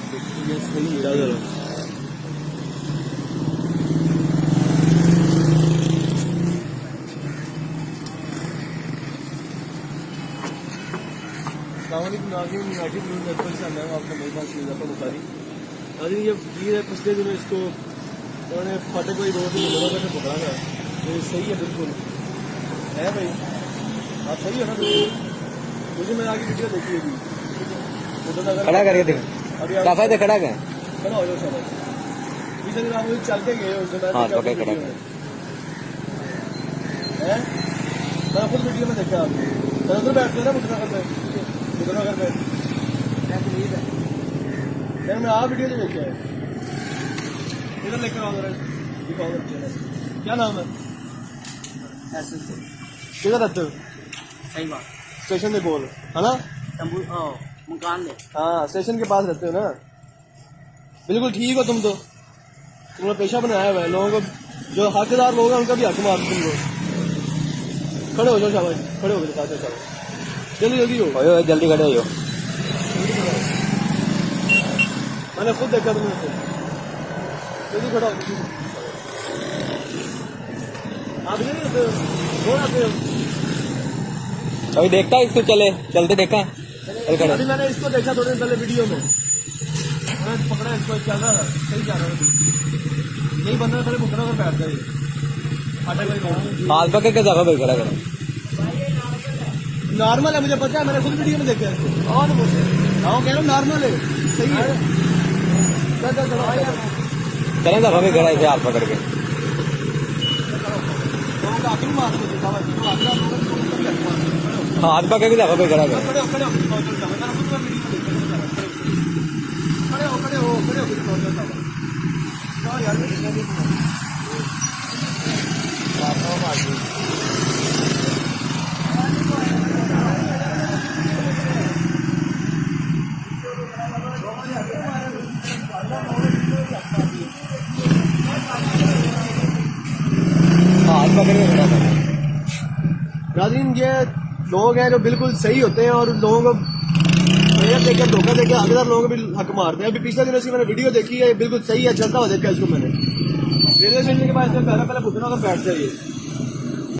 ये सही है जरा। आपका मेहमान बुखारी अरे ये फकीर है, पिछले दिनों इसको उन्होंने फाटे कोई रोड में से पकड़ा था। तो सही है, बिल्कुल है भाई, आप सही है ना बिल्कुल। मुझे मैंने आगे वीडियो देखी है खड़ा करके देख अभी काफा खड़ा कर खड़ा हो जाओ सब। पिछले दिन आप मुझे चल के गए उस दिन। हाँ, पकड़ खड़ा कर। मैं खुद वीडियो में देखा आपने उधर बैठते ना मुजफ्फरनगर में, मुजफ्फरनगर में मैं आप वीडियो में देखा है। इधर लेकर आओ जरा, दिखाओ जरा। क्या नाम है? किधर रहते हो? सही बात, स्टेशन के बोल है ना, मकान में। हाँ स्टेशन के पास रहते हो ना, बिल्कुल ठीक हो तुम तो। तुमने पेशा बनाया हुआ है, लोगों को जो हकदार लोग हैं उनका भी हक मार तुम लोग। खड़े हो जाओ शाबाश, खड़े हो गए शाबाश, जल्दी जल्दी हो, जल्दी खड़े हो। मैंने खुद देखा तुमने से, जल्दी खड़ा हो। आप नहीं रहते हो, कौन आते हो? अभी देखता है इसको, चलते देखा। अभी मैंने इसको देखा थोड़ी देर पहले वीडियो में, मैंने पकड़ा इसको, चल रहा था सही जा रहा था। यही बंदा पहले भुगतना कर बैठ गया, हाथ पकड़ के जगह पे खड़ा करो। नॉर्मल है, मुझे पता है, मैंने खुद वीडियो में देखा है इसको। और हाँ कह रहा हूँ नॉर्मल है, सही है। चलें जगह पे खड़ा है, हाथ पकड़ के। हाथ पकड़ के जगह पे खड़ा कर। हाथ पकड़ के खड़ा कर। नाज़रीन ये लोग हैं जो बिल्कुल सही होते हैं और लोगों को प्रेयर देकर धोखा देकर हकदार लोगों को भी हक मारते हैं। अभी पिछले दिनों से मैंने वीडियो देखी है, बिल्कुल सही है, चलता हुआ देखा इसको मैंने। रेलवे स्टेशन के पास पहले भुगतना कर बैठ जाइए।